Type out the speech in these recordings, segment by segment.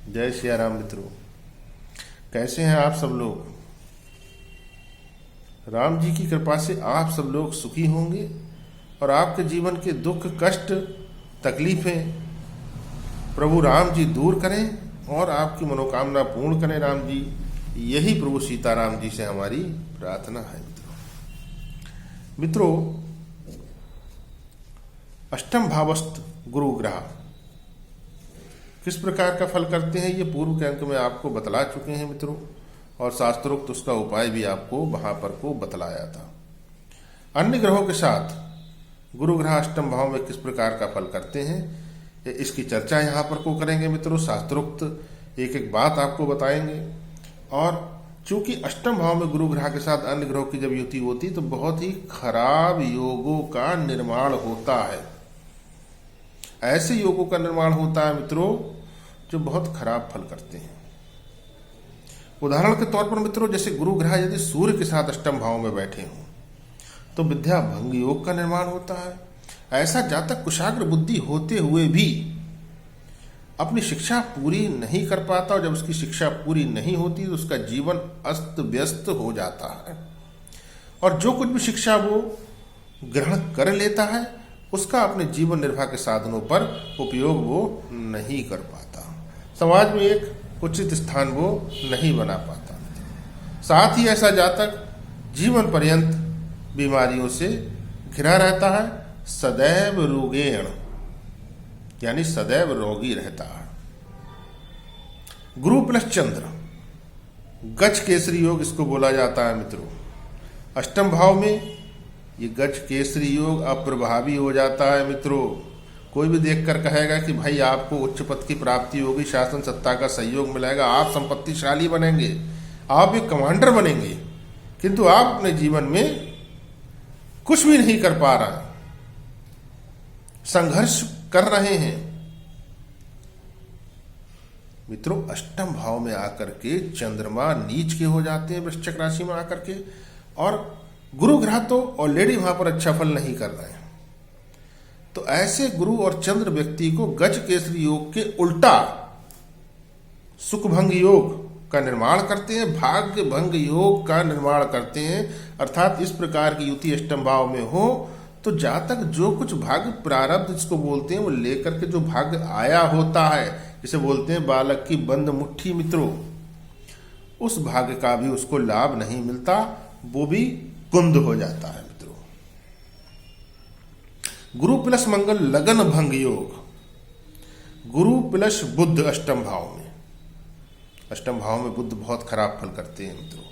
जय सिया राम मित्रों। कैसे हैं आप सब लोग? राम जी की कृपा से आप सब लोग सुखी होंगे और आपके जीवन के दुख कष्ट तकलीफें प्रभु राम जी दूर करें और आपकी मनोकामना पूर्ण करें। राम जी, यही प्रभु सीताराम जी से हमारी प्रार्थना है। मित्रों, अष्टम भावस्थ गुरु ग्रह किस प्रकार का फल करते हैं, ये पूर्व के अंक में आपको बतला चुके हैं मित्रों, और शास्त्रोक्त उसका उपाय भी आपको वहां पर को बतलाया था। अन्य ग्रहों के साथ गुरु ग्रह अष्टम भाव में किस प्रकार का फल करते हैं, इसकी चर्चा यहाँ पर को करेंगे मित्रों। शास्त्रोक्त एक एक बात आपको बताएंगे। और चूंकि अष्टम भाव में गुरु ग्रह के साथ अन्य ग्रहों की जब युति होती तो बहुत ही खराब योगों का निर्माण होता है। ऐसे योगों का निर्माण होता है मित्रों जो बहुत खराब फल करते हैं। उदाहरण के तौर पर मित्रों, जैसे गुरु ग्रह यदि सूर्य के साथ अष्टम भाव में बैठे हों तो विद्या भंग योग का निर्माण होता है। ऐसा जातक कुशाग्र बुद्धि होते हुए भी अपनी शिक्षा पूरी नहीं कर पाता, और जब उसकी शिक्षा पूरी नहीं होती तो उसका जीवन अस्त व्यस्त हो जाता है, और जो कुछ भी शिक्षा वो ग्रहण कर लेता है उसका अपने जीवन निर्वाह के साधनों पर उपयोग वो नहीं कर पाता, समाज में एक उचित स्थान वो नहीं बना पाता। साथ ही ऐसा जातक जीवन पर्यंत बीमारियों से घिरा रहता है, सदैव रोगेण यानी सदैव रोगी रहता है। गुरु प्लस चंद्र गज केसरी योग इसको बोला जाता है मित्रों। अष्टम भाव में ये गज केसरी योग अप्रभावी हो जाता है मित्रों। कोई भी देखकर कहेगा कि भाई आपको उच्च पद की प्राप्ति होगी, शासन सत्ता का सहयोग मिलेगा, आप संपत्तिशाली बनेंगे, आप एक कमांडर बनेंगे, किंतु आप अपने जीवन में कुछ भी नहीं कर पा रहे, संघर्ष कर रहे हैं मित्रों। अष्टम भाव में आकर के चंद्रमा नीच के हो जाते हैं वृश्चिक राशि में आकर के, और गुरु ग्रह तो ऑलरेडी वहां पर अच्छा फल नहीं कर रहे हैं। तो ऐसे गुरु और चंद्र व्यक्ति को गज केसरी योग के उल्टा सुख भंग योग का निर्माण करते हैं, भाग्य भंग योग का निर्माण करते हैं। अर्थात इस प्रकार की युति अष्टम भाव में हो तो जातक जो कुछ भाग्य प्रारब्ध जिसको बोलते हैं वो लेकर के जो भाग्य आया होता है, जिसे बोलते हैं बालक की बंद मुट्ठी मित्रों, उस भाग्य का भी उसको लाभ नहीं मिलता, वो भी कुंद हो जाता है मित्रों। गुरु प्लस मंगल लगन भंग योग, गुरु प्लस बुध अष्टम भाव में। अष्टम भाव में बुध बहुत खराब फल करते हैं मित्रों,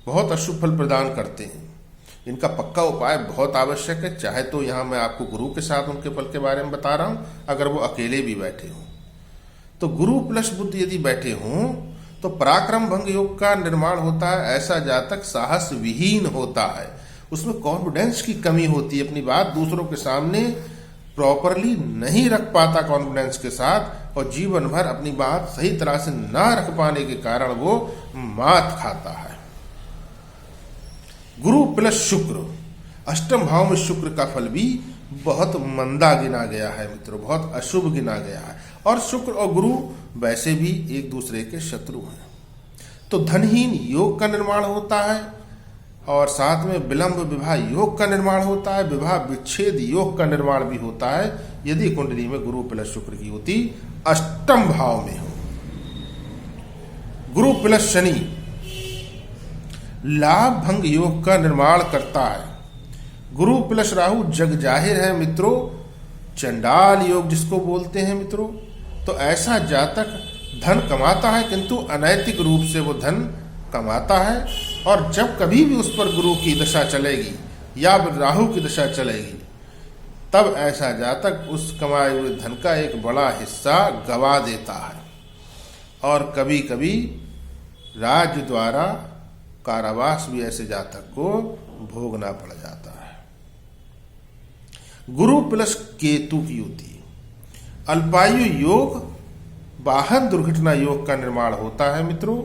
बहुत अशुभ फल प्रदान करते हैं। इनका पक्का उपाय बहुत आवश्यक है। चाहे तो यहां मैं आपको गुरु के साथ उनके फल के बारे में बता रहा हूं, अगर वो अकेले भी बैठे हों तो गुरु प्लस बुध यदि बैठे हों तो पराक्रम भंग योग का निर्माण होता है। ऐसा जातक साहस विहीन होता है, उसमें कॉन्फिडेंस की कमी होती है, अपनी बात दूसरों के सामने प्रॉपरली नहीं रख पाता कॉन्फिडेंस के साथ, और जीवन भर अपनी बात सही तरह से ना रख पाने के कारण वो मात खाता है। गुरु प्लस शुक्र अष्टम भाव में शुक्र का फल भी बहुत मंदा गिना गया है मित्रों, बहुत अशुभ गिना गया है, और शुक्र और गुरु वैसे भी एक दूसरे के शत्रु हैं। तो धनहीन योग का निर्माण होता है, और साथ में विलंब विवाह योग का निर्माण होता है, विवाह विच्छेद योग का निर्माण भी होता है यदि कुंडली में गुरु प्लस शुक्र की होती अष्टम भाव में हो। गुरु प्लस शनि लाभ भंग योग का निर्माण करता है। गुरु प्लस राहु जग जाहिर है मित्रों, चंडाल योग जिसको बोलते हैं मित्रों। तो ऐसा जातक धन कमाता है किंतु अनैतिक रूप से वो धन कमाता है, और जब कभी भी उस पर गुरु की दशा चलेगी या राहु की दशा चलेगी तब ऐसा जातक उस कमाए हुए धन का एक बड़ा हिस्सा गवा देता है, और कभी कभी राज्य द्वारा कारावास भी ऐसे जातक को भोगना पड़ जाता है। गुरु प्लस केतु की युति अल्पायु योग वाहन दुर्घटना योग का निर्माण होता है मित्रों,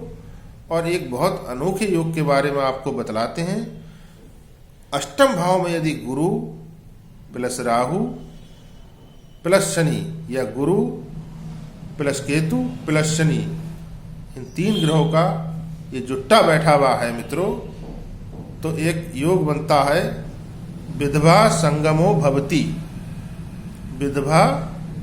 और एक बहुत अनोखे योग के बारे में आपको बतलाते हैं। अष्टम भाव में यदि गुरु प्लस राहु प्लस शनि या गुरु प्लस केतु प्लस शनि, इन 3 ग्रहों का ये जुट्टा बैठा हुआ है मित्रों, तो एक योग बनता है विधवा संगमो भवति। विधवा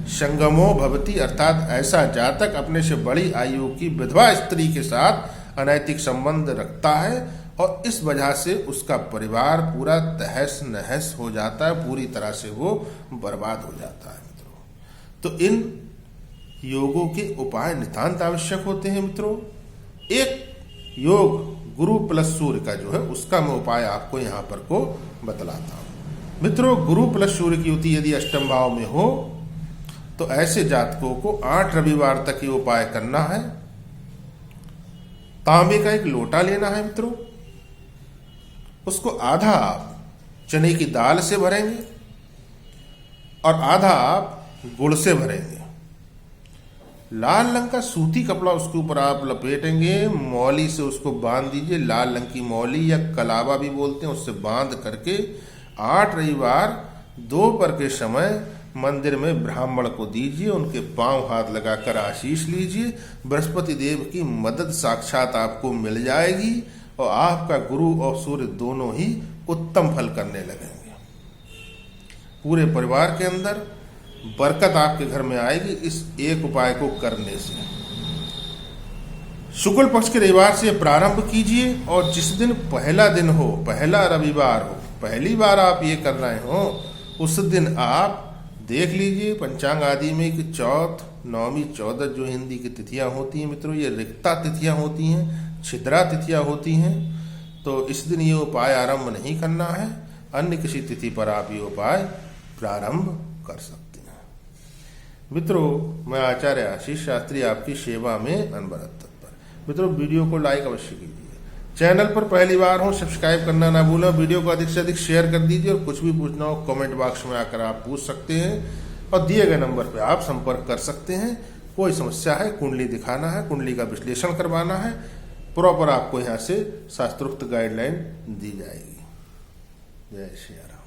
संगमो भवति अर्थात ऐसा जातक अपने से बड़ी आयु की विधवा स्त्री के साथ अनैतिक संबंध रखता है और इस वजह से उसका परिवार पूरा तहस नहस हो जाता है, पूरी तरह से वो बर्बाद हो जाता है मित्रों। तो इन योगों के उपाय नितांत आवश्यक होते हैं मित्रों। एक योग गुरु प्लस सूर्य का जो है उसका मैं उपाय आपको यहाँ पर को बतलाता हूँ मित्रों। गुरु प्लस सूर्य की युति यदि अष्टम भाव में हो तो ऐसे जातकों को 8 रविवार तक ये उपाय करना है। तांबे का एक लोटा लेना है मित्रों, उसको आधा आप चने की दाल से भरेंगे और आधा आप गुड़ से भरेंगे। लाल रंग का सूती कपड़ा उसके ऊपर आप लपेटेंगे, मौली से उसको बांध दीजिए। लाल रंग की मौली या कलावा भी बोलते हैं, उससे बांध करके 8 रविवार दोपहर के समय मंदिर में ब्राह्मण को दीजिए। उनके पांव हाथ लगाकर आशीष लीजिए। बृहस्पति देव की मदद साक्षात आपको मिल जाएगी और आपका गुरु और सूर्य दोनों ही उत्तम फल करने लगेंगे। पूरे परिवार के अंदर बरकत आपके घर में आएगी इस एक उपाय को करने से। शुक्ल पक्ष के रविवार से प्रारंभ कीजिए और जिस दिन पहला दिन हो, पहला रविवार हो, पहली बार आप ये कर रहे हो, उस दिन आप देख लीजिए पंचांग आदि में कि चौथ, नवमी, चौदह जो हिंदी की तिथियां होती हैं मित्रों, ये रिक्ता तिथियां होती हैं, छिद्रा तिथियां होती हैं। तो इस दिन ये उपाय आरंभ नहीं करना है, अन्य किसी तिथि पर आप ये उपाय प्रारंभ कर सकते हैं। मित्रों, मैं आचार्य आशीष शास्त्री आपकी सेवा में अनवरत तत्पर। मित्रों, वीडियो को लाइक अवश्य कीजिए। चैनल पर पहली बार हो सब्सक्राइब करना ना भूलें। वीडियो को अधिक से अधिक शेयर कर दीजिए और कुछ भी पूछना हो कमेंट बॉक्स में आकर आप पूछ सकते हैं और दिए गए नंबर पर आप संपर्क कर सकते हैं। कोई समस्या है, कुंडली दिखाना है, कुंडली का विश्लेषण करवाना है, प्रॉपर आपको यहाँ से शास्त्रोक्त गाइडलाइन दी जाएगी। जय श्री राम।